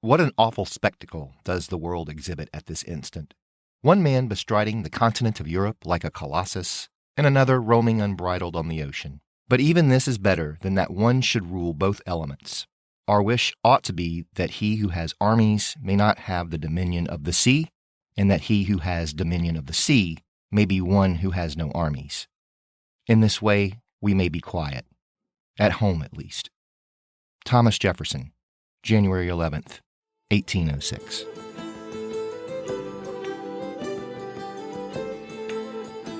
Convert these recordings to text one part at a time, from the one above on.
What an awful spectacle does the world exhibit at this instant. One man bestriding the continent of Europe like a colossus, and another roaming unbridled on the ocean. But even this is better than that one should rule both elements. Our wish ought to be that he who has armies may not have the dominion of the sea, and that he who has dominion of the sea may be one who has no armies. In this way, we may be quiet. At home, at least. Thomas Jefferson, January 11th, 1806.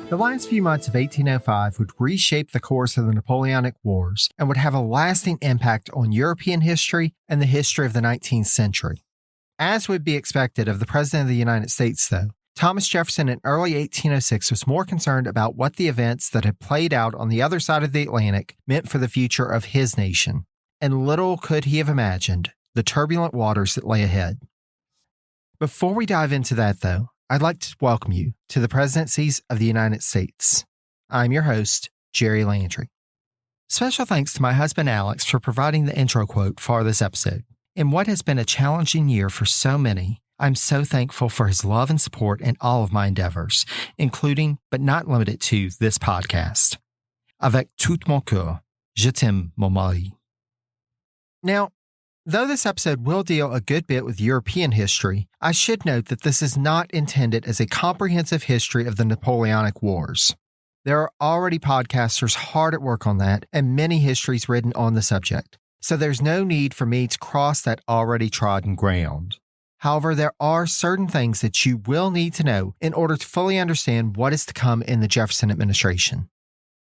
The last few months of 1805 would reshape the course of the Napoleonic Wars and would have a lasting impact on European history and the history of the 19th century. As would be expected of the President of the United States, though, Thomas Jefferson in early 1806 was more concerned about what the events that had played out on the other side of the Atlantic meant for the future of his nation, and little could he have imagined the turbulent waters that lay ahead. Before we dive into that, though, I'd like to welcome you to the Presidencies of the United States. I'm your host, Jerry Landry. Special thanks to my husband, Alex, for providing the intro quote for this episode. In what has been a challenging year for so many, I'm so thankful for his love and support in all of my endeavors, including, but not limited to, this podcast. Avec tout mon cœur, je t'aime, mon mari. Now, though this episode will deal a good bit with European history, I should note that this is not intended as a comprehensive history of the Napoleonic Wars. There are already podcasters hard at work on that and many histories written on the subject, so there's no need for me to cross that already trodden ground. However, there are certain things that you will need to know in order to fully understand what is to come in the Jefferson administration.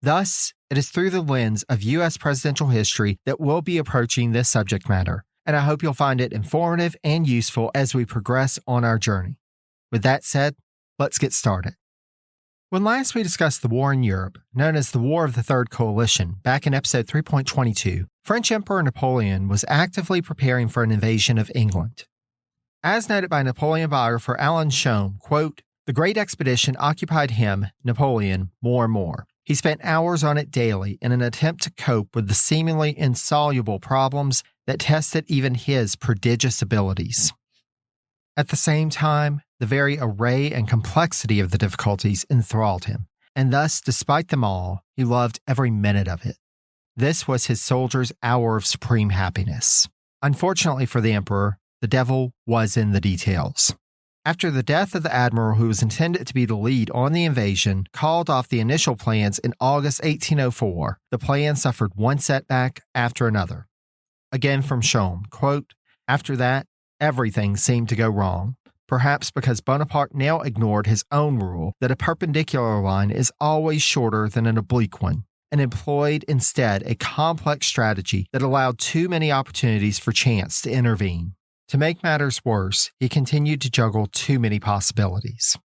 Thus, it is through the lens of U.S. presidential history that we'll be approaching this subject matter, and I hope you'll find it informative and useful as we progress on our journey. With that said, let's get started. When last we discussed the war in Europe, known as the War of the Third Coalition, back in episode 3.22, French Emperor Napoleon was actively preparing for an invasion of England. As noted by Napoleon biographer Alan Shome, quote, "The great expedition occupied him, Napoleon, more and more. He spent hours on it daily in an attempt to cope with the seemingly insoluble problems that tested even his prodigious abilities. At the same time, the very array and complexity of the difficulties enthralled him, and thus, despite them all, he loved every minute of it. This was his soldier's hour of supreme happiness. Unfortunately for the emperor, the devil was in the details. After the death of the admiral who was intended to be the lead on the invasion called off the initial plans in August 1804, the plan suffered one setback after another." Again from Shome, quote, "After that, everything seemed to go wrong, perhaps because Bonaparte now ignored his own rule that a perpendicular line is always shorter than an oblique one, and employed instead a complex strategy that allowed too many opportunities for chance to intervene. To make matters worse, he continued to juggle too many possibilities."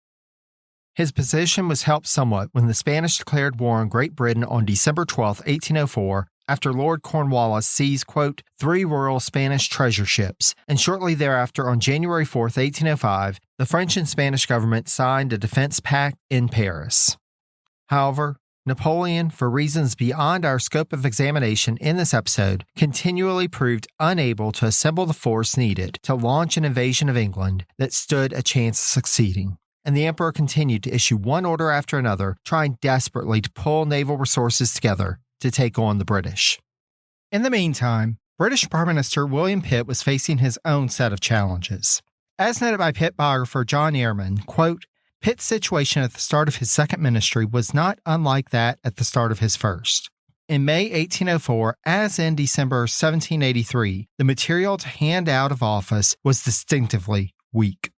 His position was helped somewhat when the Spanish declared war on Great Britain on December 12, 1804, after Lord Cornwallis seized, quote, 3 royal Spanish treasure ships, and shortly thereafter on January 4, 1805, the French and Spanish government signed a defense pact in Paris. However, Napoleon, for reasons beyond our scope of examination in this episode, continually proved unable to assemble the force needed to launch an invasion of England that stood a chance of succeeding, and the emperor continued to issue one order after another, trying desperately to pull naval resources together to take on the British. In the meantime, British Prime Minister William Pitt was facing his own set of challenges. As noted by Pitt biographer John Ehrman, quote, "Pitt's situation at the start of his second ministry was not unlike that at the start of his first. In May 1804, as in December 1783, the material to hand out of office was distinctively weak."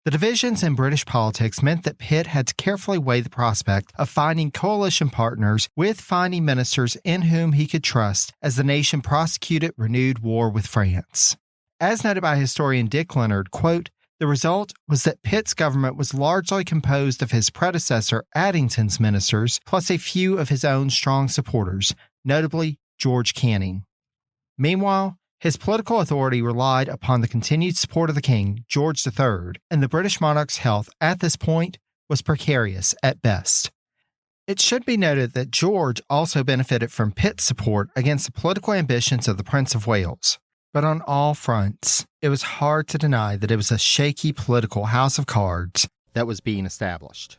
The divisions in British politics meant that Pitt had to carefully weigh the prospect of finding coalition partners with finding ministers in whom he could trust as the nation prosecuted renewed war with France. As noted by historian Dick Leonard, quote, "The result was that Pitt's government was largely composed of his predecessor Addington's ministers, plus a few of his own strong supporters, notably George Canning. Meanwhile, his political authority relied upon the continued support of the king, George III, and the British monarch's health at this point was precarious at best. It should be noted that George also benefited from Pitt's support against the political ambitions of the Prince of Wales. But on all fronts, it was hard to deny that it was a shaky political house of cards that was being established.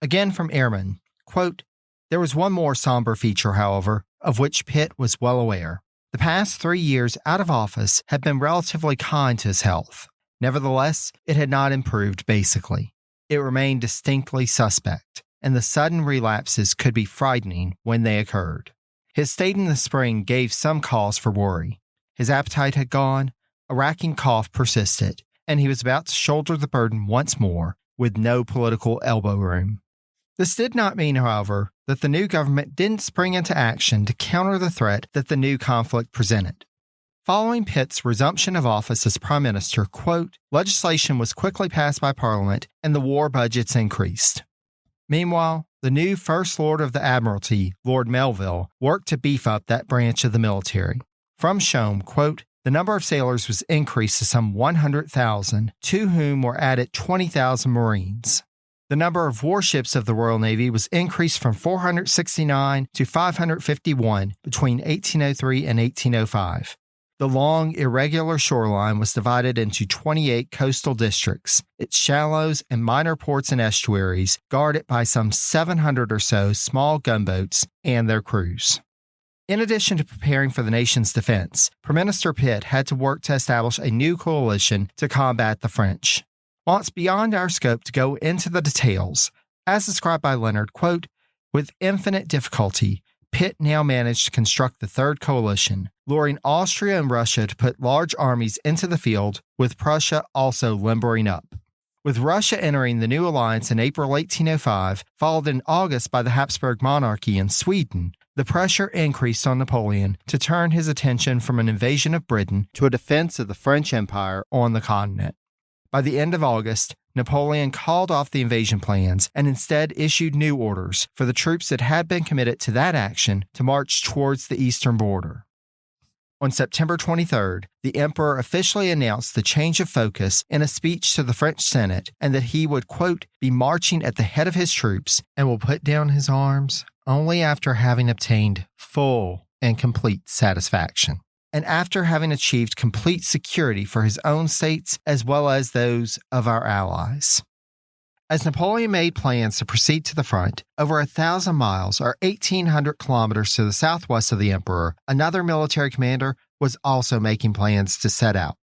Again from Ehrman, quote, "There was one more somber feature, however, of which Pitt was well aware. The past 3 years out of office had been relatively kind to his health. Nevertheless, it had not improved basically. It remained distinctly suspect, and the sudden relapses could be frightening when they occurred. His state in the spring gave some cause for worry. His appetite had gone, a racking cough persisted, and he was about to shoulder the burden once more, with no political elbow room. This did not mean, however, that the new government didn't spring into action to counter the threat that the new conflict presented. Following Pitt's resumption of office as Prime Minister, quote, legislation was quickly passed by Parliament and the war budgets increased. Meanwhile, the new First Lord of the Admiralty, Lord Melville, worked to beef up that branch of the military. From Shome, quote, the number of sailors was increased to some 100,000, to whom were added 20,000 Marines. The number of warships of the Royal Navy was increased from 469 to 551 between 1803 and 1805. The long, irregular shoreline was divided into 28 coastal districts, its shallows and minor ports and estuaries guarded by some 700 or so small gunboats and their crews. In addition to preparing for the nation's defense, Prime Minister Pitt had to work to establish a new coalition to combat the French. While it's beyond our scope to go into the details, as described by Leonard, quote, with infinite difficulty, Pitt now managed to construct the Third Coalition, luring Austria and Russia to put large armies into the field, with Prussia also limbering up. With Russia entering the new alliance in April 1805, followed in August by the Habsburg monarchy in Sweden, the pressure increased on Napoleon to turn his attention from an invasion of Britain to a defense of the French Empire on the continent. By the end of August, Napoleon called off the invasion plans and instead issued new orders for the troops that had been committed to that action to march towards the eastern border. On September 23rd, the emperor officially announced the change of focus in a speech to the French Senate and that he would, quote, be marching at the head of his troops and will put down his arms only after having obtained full and complete satisfaction, and after having achieved complete security for his own states as well as those of our allies. As Napoleon made plans to proceed to the front, over 1,000 miles or 1,800 kilometers to the southwest of the emperor, another military commander was also making plans to set out.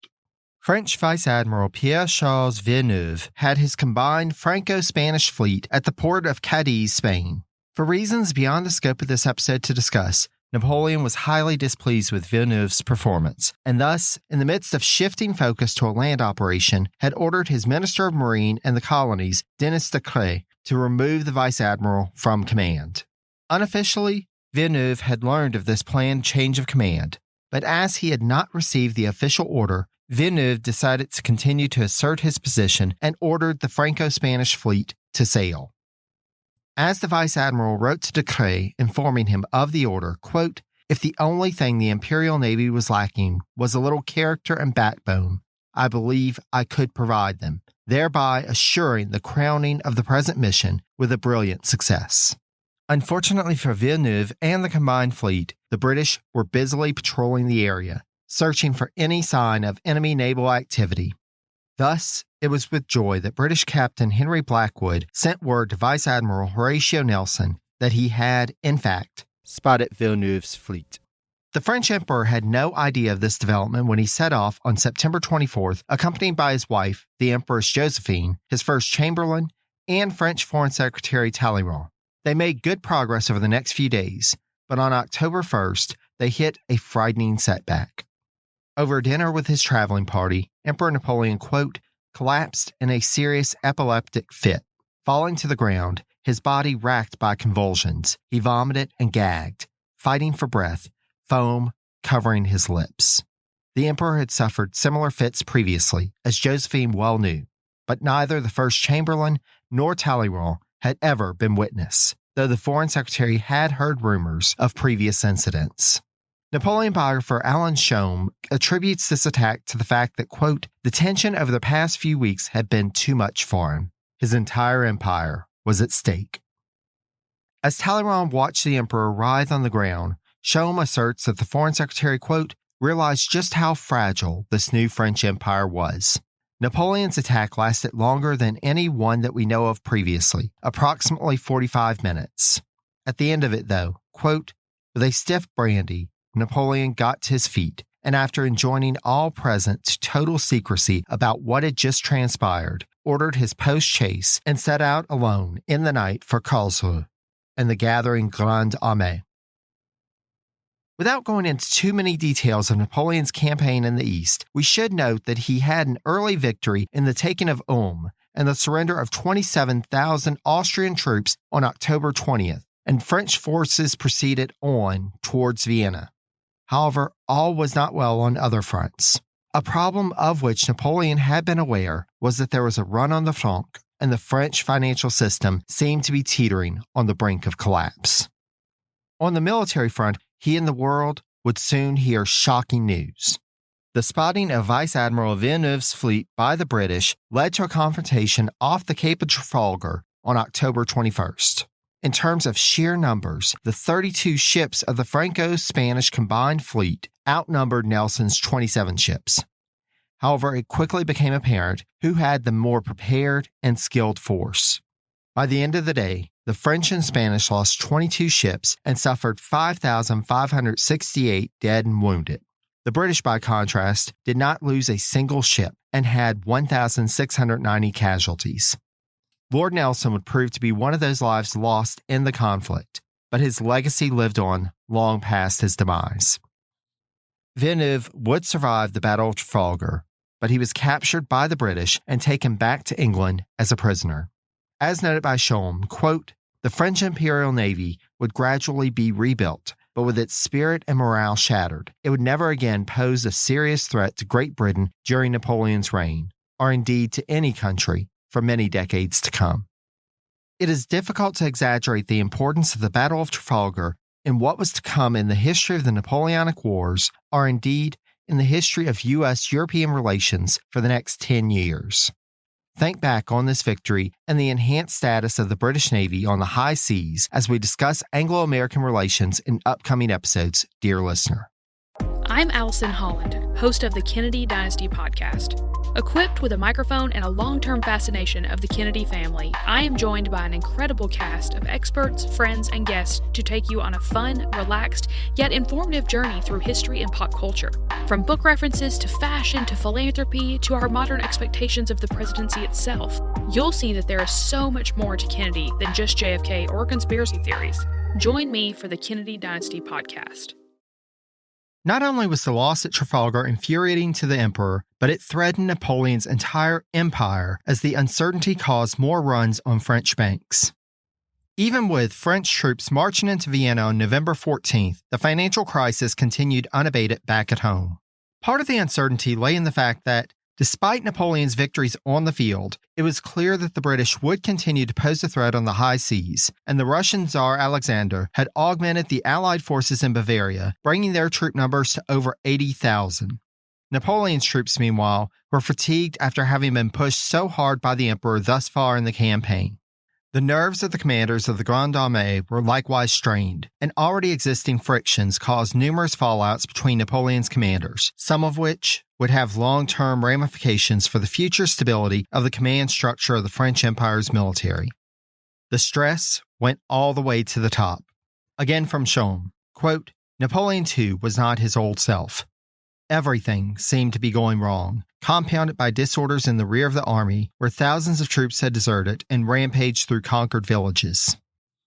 French Vice Admiral Pierre-Charles Villeneuve had his combined Franco-Spanish fleet at the port of Cadiz, Spain. For reasons beyond the scope of this episode to discuss, Napoleon was highly displeased with Villeneuve's performance, and thus, in the midst of shifting focus to a land operation, had ordered his Minister of Marine and the Colonies, Denis de Creye, to remove the Vice Admiral from command. Unofficially, Villeneuve had learned of this planned change of command, but as he had not received the official order, Villeneuve decided to continue to assert his position and ordered the Franco-Spanish fleet to sail. As the Vice Admiral wrote to de Creye informing him of the order, quote, if the only thing the Imperial Navy was lacking was a little character and backbone, I believe I could provide them, thereby assuring the crowning of the present mission with a brilliant success. Unfortunately for Villeneuve and the combined fleet, the British were busily patrolling the area, searching for any sign of enemy naval activity. Thus, it was with joy that British Captain Henry Blackwood sent word to Vice Admiral Horatio Nelson that he had, in fact, spotted Villeneuve's fleet. The French Emperor had no idea of this development when he set off on September 24th, accompanied by his wife, the Empress Josephine, his first Chamberlain, and French Foreign Secretary Talleyrand. They made good progress over the next few days, but on October 1st, they hit a frightening setback. Over dinner with his traveling party, Emperor Napoleon, quote, collapsed in a serious epileptic fit. Falling to the ground, his body racked by convulsions, he vomited and gagged, fighting for breath, foam covering his lips. The emperor had suffered similar fits previously, as Josephine well knew, but neither the first Chamberlain nor Talleyrand had ever been witness, though the Foreign Secretary had heard rumors of previous incidents. Napoleon biographer Alan Shome attributes this attack to the fact that, quote, the tension over the past few weeks had been too much for him. His entire empire was at stake. As Talleyrand watched the emperor writhe on the ground, Shome asserts that the Foreign Secretary, quote, realized just how fragile this new French Empire was. Napoleon's attack lasted longer than any one that we know of previously, approximately 45 minutes. At the end of it, though, quote, with a stiff brandy, Napoleon got to his feet, and after enjoining all present to total secrecy about what had just transpired, ordered his post-chase and set out alone in the night for Karlsruhe and the gathering Grande Armée. Without going into too many details of Napoleon's campaign in the East, we should note that he had an early victory in the taking of Ulm and the surrender of 27,000 Austrian troops on October 20th, and French forces proceeded on towards Vienna. However, all was not well on other fronts. A problem of which Napoleon had been aware was that there was a run on the franc, and the French financial system seemed to be teetering on the brink of collapse. On the military front, he and the world would soon hear shocking news. The spotting of Vice Admiral Villeneuve's fleet by the British led to a confrontation off the Cape of Trafalgar on October 21st. In terms of sheer numbers, the 32 ships of the Franco-Spanish combined fleet outnumbered Nelson's 27 ships. However, it quickly became apparent who had the more prepared and skilled force. By the end of the day, the French and Spanish lost 22 ships and suffered 5,568 dead and wounded. The British, by contrast, did not lose a single ship and had 1,690 casualties. Lord Nelson would prove to be one of those lives lost in the conflict, but his legacy lived on long past his demise. Villeneuve would survive the Battle of Trafalgar, but he was captured by the British and taken back to England as a prisoner. As noted by Sholm, quote, the French Imperial Navy would gradually be rebuilt, but with its spirit and morale shattered, it would never again pose a serious threat to Great Britain during Napoleon's reign, or indeed to any country for many decades to come. It is difficult to exaggerate the importance of the Battle of Trafalgar in what was to come in the history of the Napoleonic Wars, or indeed in the history of U.S.-European relations for the next 10 years. Think back on this victory and the enhanced status of the British Navy on the high seas as we discuss Anglo-American relations in upcoming episodes, dear listener. I'm Allison Holland, host of the Kennedy Dynasty podcast. Equipped with a microphone and a long-term fascination of the Kennedy family, I am joined by an incredible cast of experts, friends, and guests to take you on a fun, relaxed, yet informative journey through history and pop culture. From book references to fashion to philanthropy to our modern expectations of the presidency itself, you'll see that there is so much more to Kennedy than just JFK or conspiracy theories. Join me for the Kennedy Dynasty podcast. Not only was the loss at Trafalgar infuriating to the emperor, but it threatened Napoleon's entire empire as the uncertainty caused more runs on French banks. Even with French troops marching into Vienna on November 14th, the financial crisis continued unabated back at home. Part of the uncertainty lay in the fact that, despite Napoleon's victories on the field, it was clear that the British would continue to pose a threat on the high seas, and the Russian Tsar Alexander had augmented the Allied forces in Bavaria, bringing their troop numbers to over 80,000. Napoleon's troops, meanwhile, were fatigued after having been pushed so hard by the emperor thus far in the campaign. The nerves of the commanders of the Grande Armée were likewise strained, and already existing frictions caused numerous fallouts between Napoleon's commanders, some of which would have long-term ramifications for the future stability of the command structure of the French Empire's military. The stress went all the way to the top. Again from Sholm, quote, Napoleon too was not his old self. Everything seemed to be going wrong, compounded by disorders in the rear of the army, where thousands of troops had deserted and rampaged through conquered villages.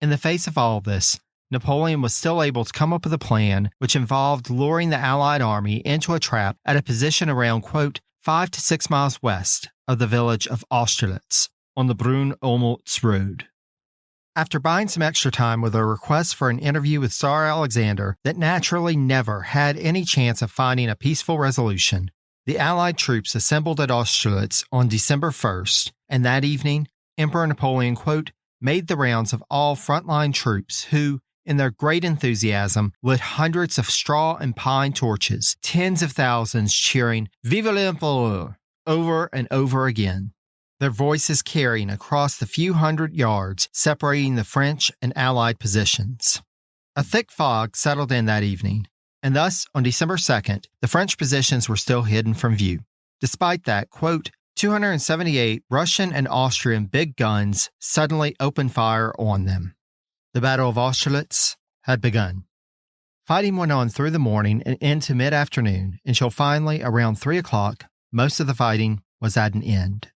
In the face of all this, Napoleon was still able to come up with a plan which involved luring the Allied army into a trap at a position around, quote, 5 to 6 miles west of the village of Austerlitz on the Brunn-Olmütz road. After buying some extra time with a request for an interview with Tsar Alexander that naturally never had any chance of finding a peaceful resolution, the Allied troops assembled at Austerlitz on December 1st, and that evening, Emperor Napoleon, quote, made the rounds of all frontline troops who, in their great enthusiasm, lit hundreds of straw and pine torches, tens of thousands cheering Vive l'Empereur over and over again, their voices carrying across the few hundred yards separating the French and Allied positions. A thick fog settled in that evening, and thus, on December 2nd, the French positions were still hidden from view. Despite that, quote, 278 Russian and Austrian big guns suddenly opened fire on them. The Battle of Austerlitz had begun. Fighting went on through the morning and into mid-afternoon until finally, around 3 o'clock, most of the fighting was at an end.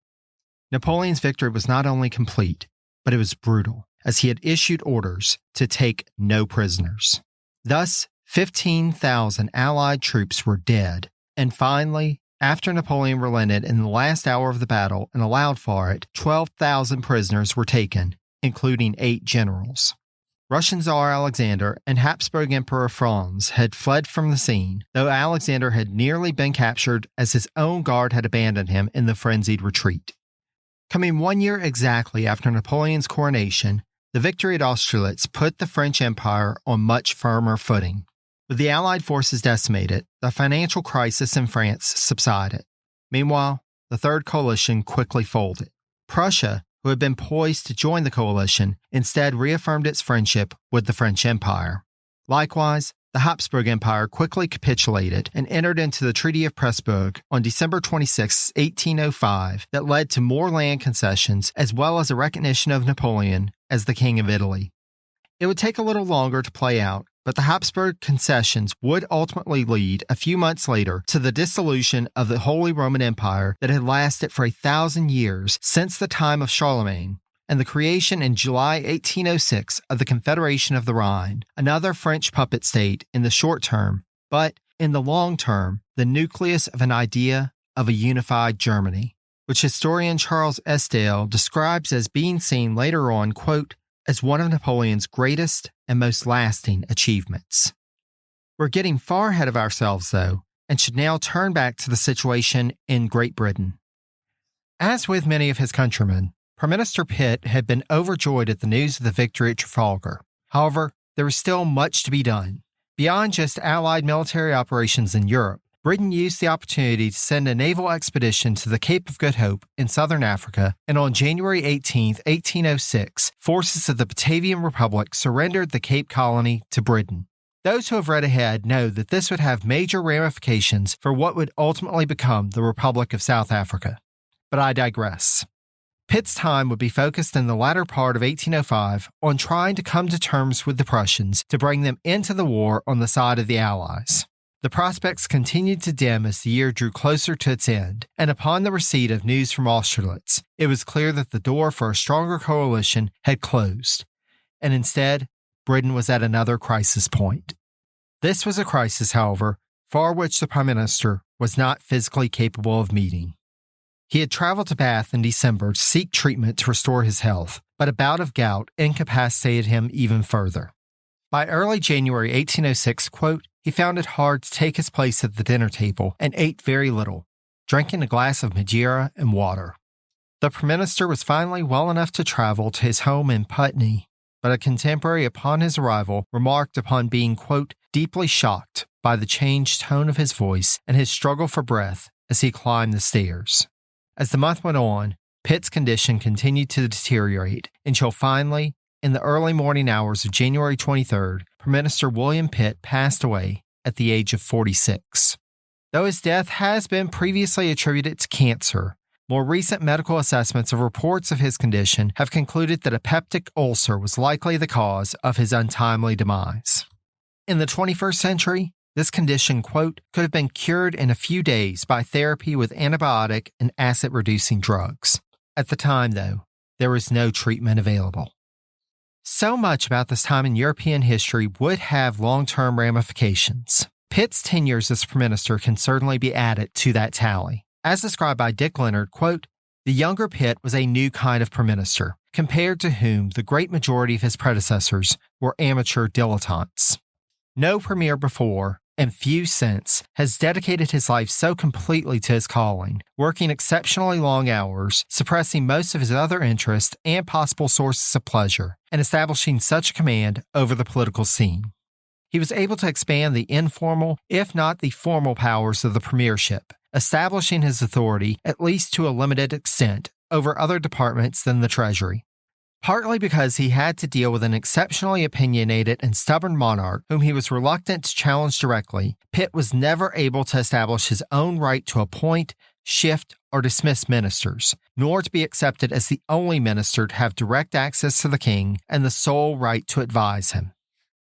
Napoleon's victory was not only complete, but it was brutal, as he had issued orders to take no prisoners. Thus, 15,000 Allied troops were dead, and finally, after Napoleon relented in the last hour of the battle and allowed for it, 12,000 prisoners were taken, including 8 generals. Russian Tsar Alexander and Habsburg Emperor Franz had fled from the scene, though Alexander had nearly been captured as his own guard had abandoned him in the frenzied retreat. Coming 1 year exactly after Napoleon's coronation, the victory at Austerlitz put the French Empire on much firmer footing. With the Allied forces decimated, the financial crisis in France subsided. Meanwhile, the Third Coalition quickly folded. Prussia, who had been poised to join the coalition, instead reaffirmed its friendship with the French Empire. Likewise, the Habsburg Empire quickly capitulated and entered into the Treaty of Pressburg on December 26, 1805, that led to more land concessions as well as a recognition of Napoleon as the King of Italy. It would take a little longer to play out, but the Habsburg concessions would ultimately lead, a few months later, to the dissolution of the Holy Roman Empire that had lasted for 1,000 years since the time of Charlemagne, and the creation in July 1806 of the Confederation of the Rhine, another French puppet state in the short term, but in the long term, the nucleus of an idea of a unified Germany, which historian Charles Estelle describes as being seen later on, quote, as one of Napoleon's greatest and most lasting achievements. We're getting far ahead of ourselves, though, and should now turn back to the situation in Great Britain. As with many of his countrymen, Prime Minister Pitt had been overjoyed at the news of the victory at Trafalgar. However, there was still much to be done. Beyond just Allied military operations in Europe, Britain used the opportunity to send a naval expedition to the Cape of Good Hope in southern Africa, and on January 18, 1806, forces of the Batavian Republic surrendered the Cape Colony to Britain. Those who have read ahead know that this would have major ramifications for what would ultimately become the Republic of South Africa. But I digress. Pitt's time would be focused in the latter part of 1805 on trying to come to terms with the Prussians to bring them into the war on the side of the Allies. The prospects continued to dim as the year drew closer to its end, and upon the receipt of news from Austerlitz, it was clear that the door for a stronger coalition had closed, and instead, Britain was at another crisis point. This was a crisis, however, for which the Prime Minister was not physically capable of meeting. He had traveled to Bath in December to seek treatment to restore his health, but a bout of gout incapacitated him even further. By early January 1806, quote, he found it hard to take his place at the dinner table and ate very little, drinking a glass of Madeira and water. The Prime Minister was finally well enough to travel to his home in Putney, but a contemporary upon his arrival remarked upon being, quote, deeply shocked by the changed tone of his voice and his struggle for breath as he climbed the stairs. As the month went on, Pitt's condition continued to deteriorate until finally, in the early morning hours of January 23rd, Prime Minister William Pitt passed away at the age of 46. Though his death has been previously attributed to cancer, more recent medical assessments of reports of his condition have concluded that a peptic ulcer was likely the cause of his untimely demise. In the 21st century, this condition, quote, could have been cured in a few days by therapy with antibiotic and acid-reducing drugs. At the time, though, there was no treatment available. So much about this time in European history would have long-term ramifications. Pitt's tenures as Prime Minister can certainly be added to that tally. As described by Dick Leonard, quote, the younger Pitt was a new kind of Prime Minister, compared to whom the great majority of his predecessors were amateur dilettantes. No premier before, and few since, has dedicated his life so completely to his calling, working exceptionally long hours, suppressing most of his other interests and possible sources of pleasure, and establishing such command over the political scene. He was able to expand the informal, if not the formal powers of the premiership, establishing his authority, at least to a limited extent, over other departments than the Treasury. Partly because he had to deal with an exceptionally opinionated and stubborn monarch whom he was reluctant to challenge directly, Pitt was never able to establish his own right to appoint, shift, or dismiss ministers, nor to be accepted as the only minister to have direct access to the king and the sole right to advise him.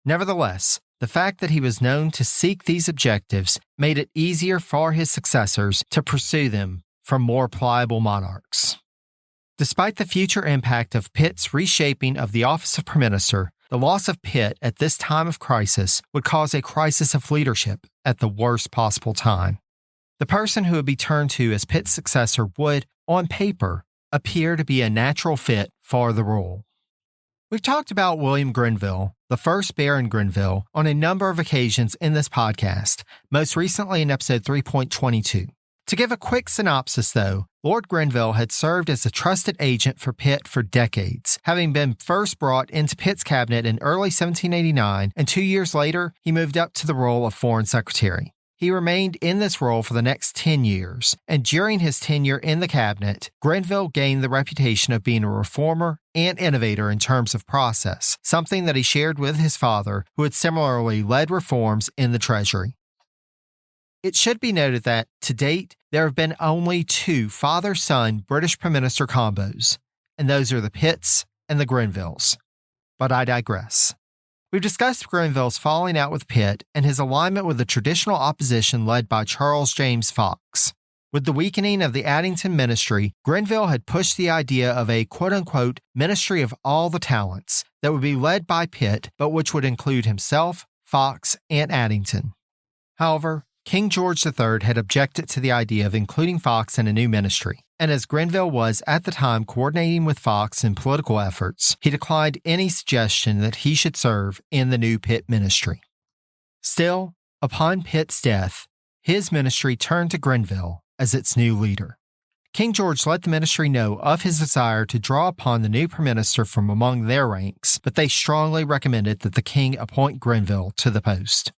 Nevertheless, the fact that he was known to seek these objectives made it easier for his successors to pursue them from more pliable monarchs. Despite the future impact of Pitt's reshaping of the office of Prime Minister, the loss of Pitt at this time of crisis would cause a crisis of leadership at the worst possible time. The person who would be turned to as Pitt's successor would, on paper, appear to be a natural fit for the role. We've talked about William Grenville, the first Baron Grenville, on a number of occasions in this podcast, most recently in episode 3.22. To give a quick synopsis, though, Lord Grenville had served as a trusted agent for Pitt for decades, having been first brought into Pitt's cabinet in early 1789, and 2 years later, he moved up to the role of Foreign Secretary. He remained in this role for the next 10 years, and during his tenure in the cabinet, Grenville gained the reputation of being a reformer and innovator in terms of process, something that he shared with his father, who had similarly led reforms in the Treasury. It should be noted that, to date, there have been only two father-son British Prime Minister combos, and those are the Pitts and the Grenvilles. But I digress. We've discussed Grenville's falling out with Pitt and his alignment with the traditional opposition led by Charles James Fox. With the weakening of the Addington ministry, Grenville had pushed the idea of a quote-unquote ministry of all the talents that would be led by Pitt, but which would include himself, Fox, and Addington. However, King George III had objected to the idea of including Fox in a new ministry, and as Grenville was at the time coordinating with Fox in political efforts, he declined any suggestion that he should serve in the new Pitt ministry. Still, upon Pitt's death, his ministry turned to Grenville as its new leader. King George let the ministry know of his desire to draw upon the new Prime Minister from among their ranks, but they strongly recommended that the king appoint Grenville to the post.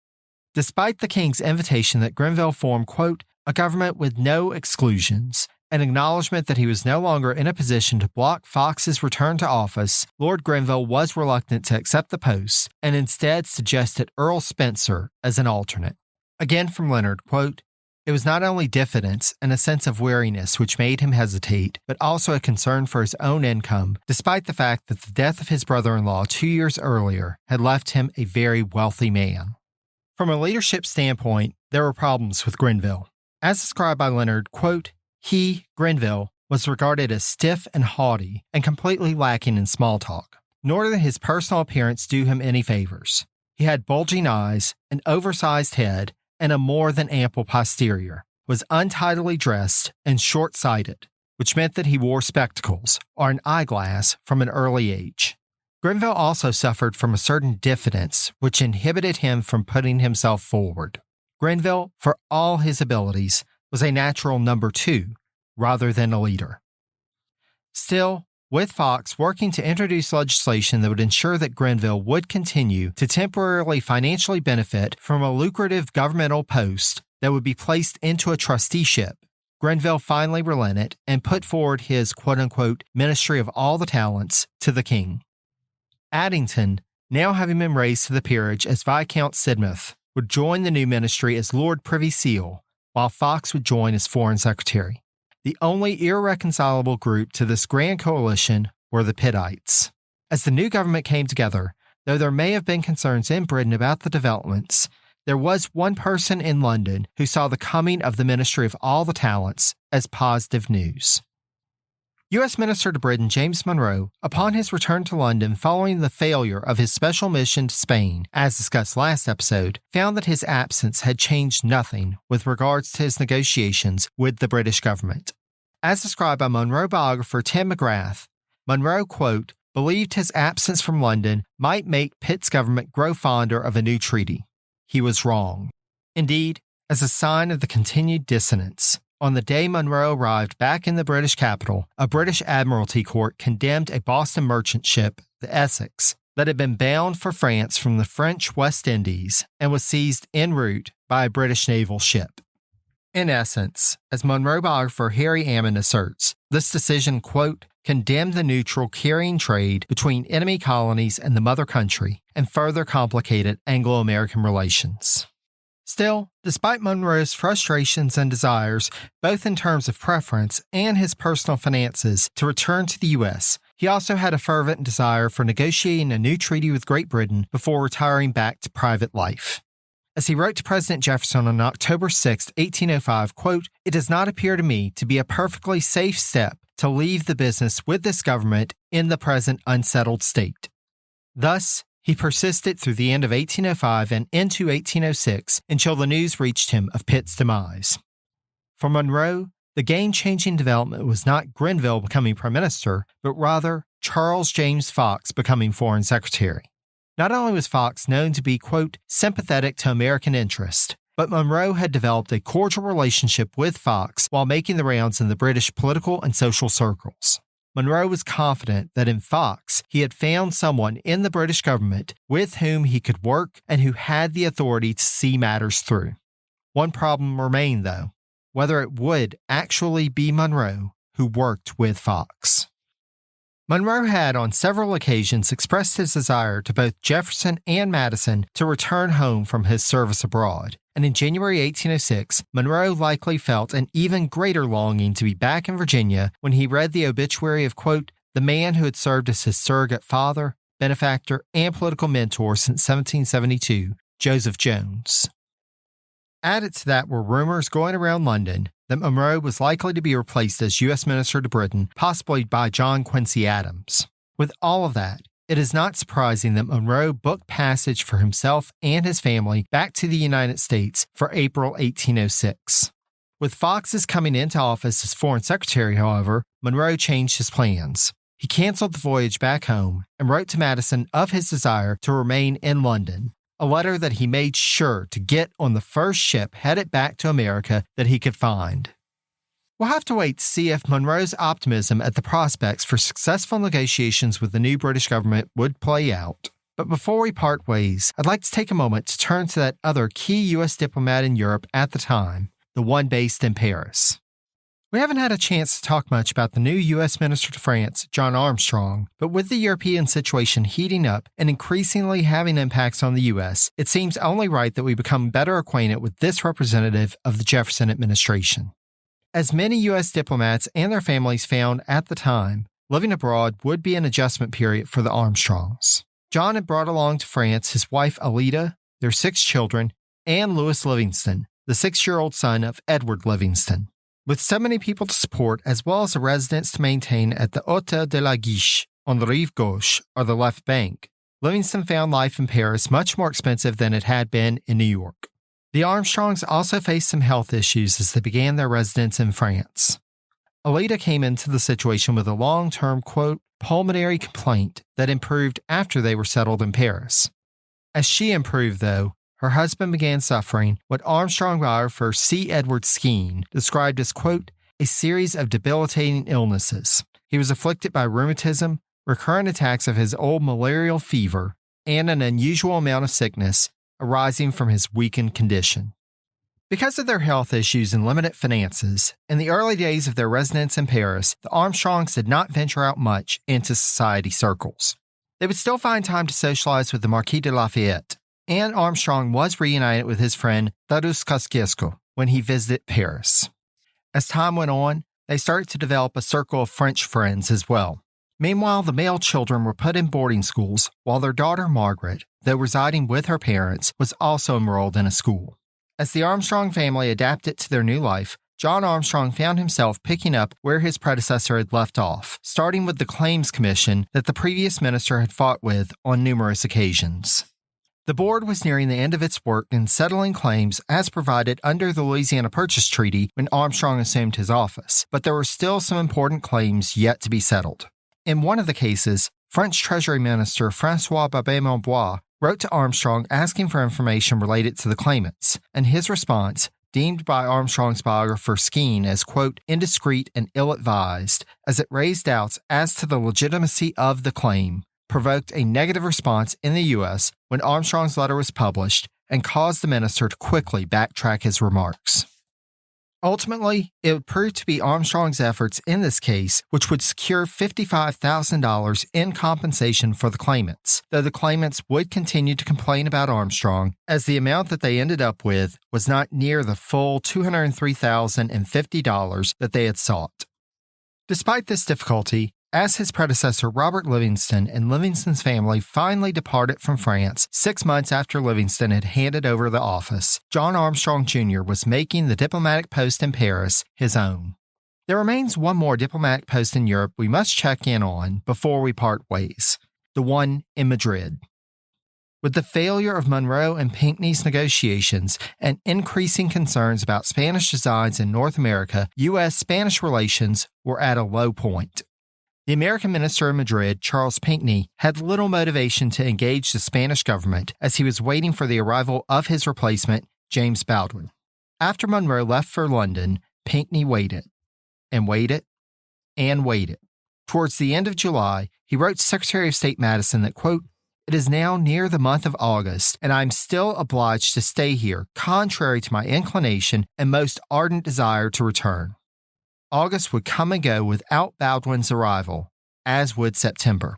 Despite the king's invitation that Grenville form, quote, a government with no exclusions, an acknowledgement that he was no longer in a position to block Fox's return to office, Lord Grenville was reluctant to accept the post and instead suggested Earl Spencer as an alternate. Again from Leonard, quote, it was not only diffidence and a sense of weariness which made him hesitate, but also a concern for his own income, despite the fact that the death of his brother-in-law 2 years earlier had left him a very wealthy man. From a leadership standpoint, there were problems with Grenville. As described by Leonard, quote, he, Grenville, was regarded as stiff and haughty and completely lacking in small talk, nor did his personal appearance do him any favors. He had bulging eyes, an oversized head, and a more than ample posterior, was untidily dressed and short-sighted, which meant that he wore spectacles, or an eyeglass, from an early age. Grenville also suffered from a certain diffidence, which inhibited him from putting himself forward. Grenville, for all his abilities, was a natural number two, rather than a leader. Still, with Fox working to introduce legislation that would ensure that Grenville would continue to temporarily financially benefit from a lucrative governmental post that would be placed into a trusteeship, Grenville finally relented and put forward his quote-unquote ministry of all the talents to the king. Addington, now having been raised to the peerage as Viscount Sidmouth, would join the new ministry as Lord Privy Seal, while Fox would join as Foreign Secretary. The only irreconcilable group to this grand coalition were the Pittites. As the new government came together, though there may have been concerns in Britain about the developments, there was one person in London who saw the coming of the Ministry of All the Talents as positive news. U.S. Minister to Britain James Monroe, upon his return to London following the failure of his special mission to Spain, as discussed last episode, found that his absence had changed nothing with regards to his negotiations with the British government. As described by Monroe biographer Tim McGrath, Monroe, quote, believed his absence from London might make Pitt's government grow fonder of a new treaty. He was wrong. Indeed, as a sign of the continued dissonance, on the day Monroe arrived back in the British capital, a British Admiralty court condemned a Boston merchant ship, the Essex, that had been bound for France from the French West Indies and was seized en route by a British naval ship. In essence, as Monroe biographer Harry Ammon asserts, this decision, quote, condemned the neutral carrying trade between enemy colonies and the mother country and further complicated Anglo-American relations. Still, despite Monroe's frustrations and desires, both in terms of preference and his personal finances, to return to the U.S., he also had a fervent desire for negotiating a new treaty with Great Britain before retiring back to private life. As he wrote to President Jefferson on October 6, 1805, quote, "It does not appear to me to be a perfectly safe step to leave the business with this government in the present unsettled state." Thus, he persisted through the end of 1805 and into 1806 until the news reached him of Pitt's demise. For Monroe, the game-changing development was not Grenville becoming prime minister, but rather Charles James Fox becoming foreign secretary. Not only was Fox known to be, quote, sympathetic to American interest, but Monroe had developed a cordial relationship with Fox while making the rounds in the British political and social circles. Monroe was confident that in Fox, he had found someone in the British government with whom he could work and who had the authority to see matters through. One problem remained, though, whether it would actually be Monroe who worked with Fox. Monroe had on several occasions expressed his desire to both Jefferson and Madison to return home from his service abroad, and in January 1806, Monroe likely felt an even greater longing to be back in Virginia when he read the obituary of, quote, the man who had served as his surrogate father, benefactor, and political mentor since 1772, Joseph Jones. Added to that were rumors going around London that Monroe was likely to be replaced as U.S. Minister to Britain, possibly by John Quincy Adams. With all of that, it is not surprising that Monroe booked passage for himself and his family back to the United States for April 1806. With Fox's coming into office as Foreign Secretary, however, Monroe changed his plans. He canceled the voyage back home and wrote to Madison of his desire to remain in London, a letter that he made sure to get on the first ship headed back to America that he could find. We'll have to wait to see if Monroe's optimism at the prospects for successful negotiations with the new British government would play out. But before we part ways, I'd like to take a moment to turn to that other key U.S. diplomat in Europe at the time, the one based in Paris. We haven't had a chance to talk much about the new U.S. Minister to France, John Armstrong, but with the European situation heating up and increasingly having impacts on the U.S., it seems only right that we become better acquainted with this representative of the Jefferson administration. As many U.S. diplomats and their families found at the time, living abroad would be an adjustment period for the Armstrongs. John had brought along to France his wife Alida, their 6 children, and Louis Livingston, the 6-year-old son of Edward Livingston. With so many people to support, as well as a residence to maintain at the Hôtel de la Guiche on the Rive Gauche, or the left bank, Livingston found life in Paris much more expensive than it had been in New York. The Armstrongs also faced some health issues as they began their residence in France. Alida came into the situation with a long-term, quote, pulmonary complaint that improved after they were settled in Paris. As she improved, though, her husband began suffering what Armstrong biographer C. Edward Skene described as, quote, a series of debilitating illnesses. He was afflicted by rheumatism, recurrent attacks of his old malarial fever, and an unusual amount of sickness arising from his weakened condition. Because of their health issues and limited finances, in the early days of their residence in Paris, the Armstrongs did not venture out much into society circles. They would still find time to socialize with the Marquis de Lafayette, and Armstrong was reunited with his friend Tadeusz Kosciuszko when he visited Paris. As time went on, they started to develop a circle of French friends as well. Meanwhile, the male children were put in boarding schools, while their daughter Margaret, though residing with her parents, was also enrolled in a school. As the Armstrong family adapted to their new life, John Armstrong found himself picking up where his predecessor had left off, starting with the Claims Commission that the previous minister had fought with on numerous occasions. The board was nearing the end of its work in settling claims as provided under the Louisiana Purchase Treaty when Armstrong assumed his office, but there were still some important claims yet to be settled. In one of the cases, French Treasury Minister François Babet-Monbois wrote to Armstrong asking for information related to the claimants, and his response, deemed by Armstrong's biographer Skene as, quote, indiscreet and ill-advised, as it raised doubts as to the legitimacy of the claim, provoked a negative response in the U.S. when Armstrong's letter was published and caused the minister to quickly backtrack his remarks. Ultimately, it would prove to be Armstrong's efforts in this case which would secure $55,000 in compensation for the claimants, though the claimants would continue to complain about Armstrong, as the amount that they ended up with was not near the full $203,050 that they had sought. Despite this difficulty, as his predecessor Robert Livingston and Livingston's family finally departed from France 6 months after Livingston had handed over the office, John Armstrong Jr. was making the diplomatic post in Paris his own. There remains one more diplomatic post in Europe we must check in on before we part ways, the one in Madrid. With the failure of Monroe and Pinckney's negotiations and increasing concerns about Spanish designs in North America, U.S.-Spanish relations were at a low point. The American minister in Madrid, Charles Pinckney, had little motivation to engage the Spanish government as he was waiting for the arrival of his replacement, James Baldwin. After Monroe left for London, Pinckney waited, and waited, and waited. Towards the end of July, he wrote Secretary of State Madison that, quote, "It is now near the month of August, and I am still obliged to stay here, contrary to my inclination and most ardent desire to return." August would come and go without Baldwin's arrival, as would September.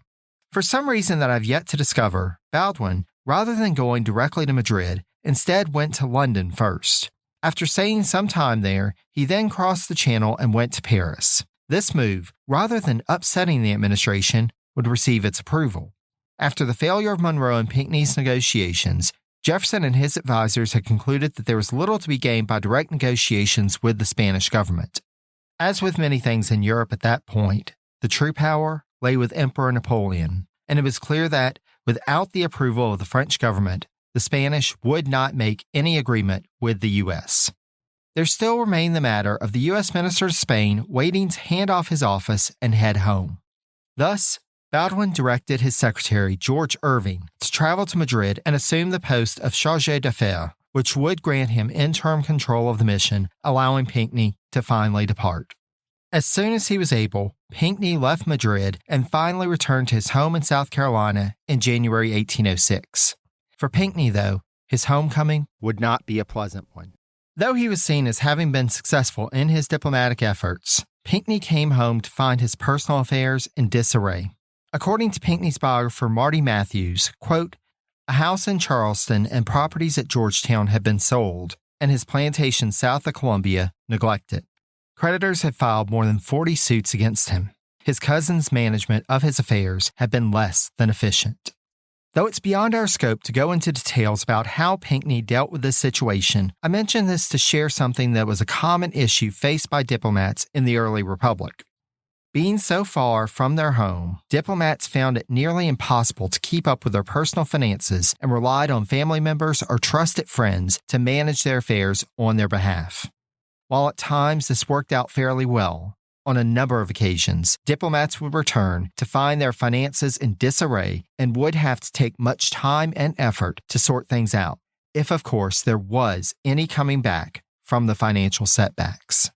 For some reason that I've yet to discover, Baldwin, rather than going directly to Madrid, instead went to London first. After staying some time there, he then crossed the Channel and went to Paris. This move, rather than upsetting the administration, would receive its approval. After the failure of Monroe and Pinckney's negotiations, Jefferson and his advisors had concluded that there was little to be gained by direct negotiations with the Spanish government. As with many things in Europe at that point, the true power lay with Emperor Napoleon, and it was clear that, without the approval of the French government, the Spanish would not make any agreement with the U.S. There still remained the matter of the U.S. Minister to Spain waiting to hand off his office and head home. Thus, Baldwin directed his secretary, George Irving, to travel to Madrid and assume the post of chargé d'affaires, which would grant him interim control of the mission, allowing Pinckney to finally depart. As soon as he was able, Pinckney left Madrid and finally returned to his home in South Carolina in January 1806. For Pinckney, though, his homecoming would not be a pleasant one. Though he was seen as having been successful in his diplomatic efforts, Pinckney came home to find his personal affairs in disarray. According to Pinckney's biographer Marty Matthews, quote, "A house in Charleston and properties at Georgetown had been sold, and his plantation south of Columbia neglected. Creditors had filed more than 40 suits against him. His cousin's management of his affairs had been less than efficient." Though it's beyond our scope to go into details about how Pinckney dealt with this situation, I mention this to share something that was a common issue faced by diplomats in the early republic. Being so far from their home, diplomats found it nearly impossible to keep up with their personal finances and relied on family members or trusted friends to manage their affairs on their behalf. While at times this worked out fairly well, on a number of occasions, diplomats would return to find their finances in disarray and would have to take much time and effort to sort things out, if of course there was any coming back from the financial setbacks.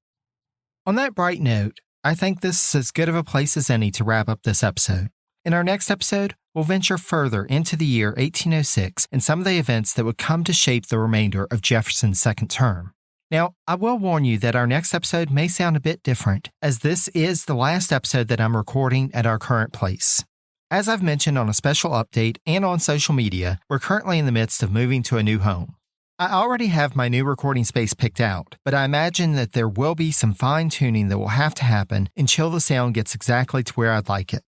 On that bright note, I think this is as good of a place as any to wrap up this episode. In our next episode, we'll venture further into the year 1806 and some of the events that would come to shape the remainder of Jefferson's second term. Now, I will warn you that our next episode may sound a bit different, as this is the last episode that I'm recording at our current place. As I've mentioned on a special update and on social media, we're currently in the midst of moving to a new home. I already have my new recording space picked out, but I imagine that there will be some fine-tuning that will have to happen until the sound gets exactly to where I'd like it.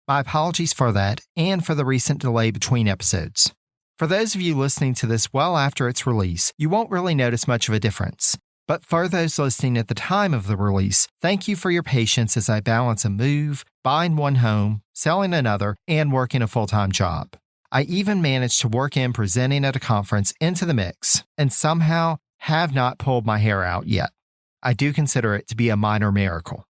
My apologies for that and for the recent delay between episodes. For those of you listening to this well after its release, you won't really notice much of a difference. But for those listening at the time of the release, thank you for your patience as I balance a move, buying one home, selling another, and working a full-time job. I even managed to work in presenting at a conference into the mix, and somehow have not pulled my hair out yet. I do consider it to be a minor miracle.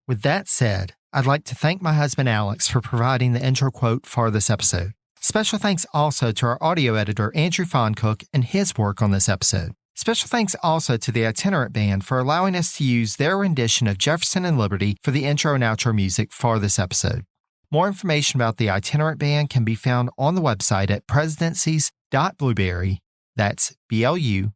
With that said, I'd like to thank my husband Alex for providing the intro quote for this episode. Special thanks also to our audio editor, Andrew Foncook, and his work on this episode. Special thanks also to the Itinerant Band for allowing us to use their rendition of Jefferson and Liberty for the intro and outro music for this episode. More information about the Itinerant Band can be found on the website at presidencies.blueberry, that's BLUBRRY.com.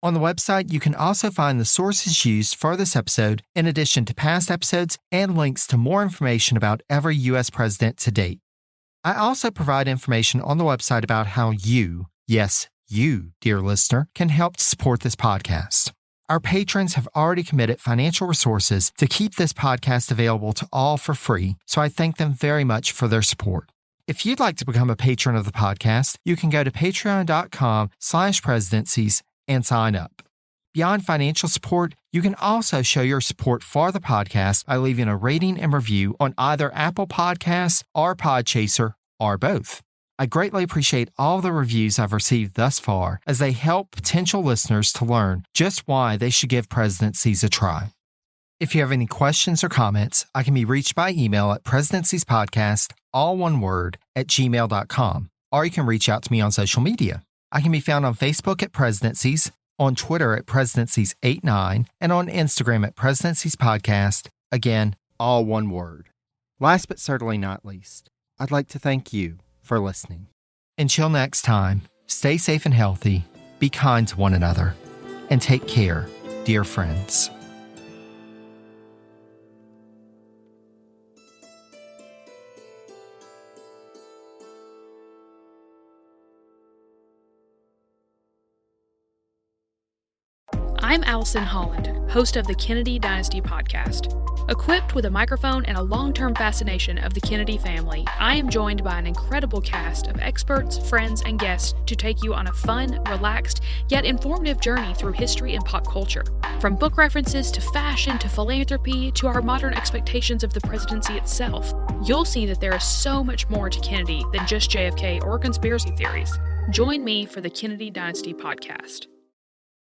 On the website, you can also find the sources used for this episode, in addition to past episodes and links to more information about every U.S. president to date. I also provide information on the website about how you, yes, you, dear listener, can help to support this podcast. Our patrons have already committed financial resources to keep this podcast available to all for free, so I thank them very much for their support. If you'd like to become a patron of the podcast, you can go to patreon.com/presidencies and sign up. Beyond financial support, you can also show your support for the podcast by leaving a rating and review on either Apple Podcasts or Podchaser, or both. I greatly appreciate all the reviews I've received thus far, as they help potential listeners to learn just why they should give Presidencies a try. If you have any questions or comments, I can be reached by email at presidentiespodcast, all one word, @gmail.com, or you can reach out to me on social media. I can be found on Facebook at Presidencies, on Twitter at Presidencies89, and on Instagram at presidentiespodcast, again, all one word. Last but certainly not least, I'd like to thank you for listening. Until next time, stay safe and healthy, be kind to one another, and take care, dear friends. I'm Allison Holland, host of the Kennedy Dynasty Podcast. Equipped with a microphone and a long-term fascination of the Kennedy family, I am joined by an incredible cast of experts, friends, and guests to take you on a fun, relaxed, yet informative journey through history and pop culture. From book references to fashion to philanthropy to our modern expectations of the presidency itself, you'll see that there is so much more to Kennedy than just JFK or conspiracy theories. Join me for the Kennedy Dynasty Podcast.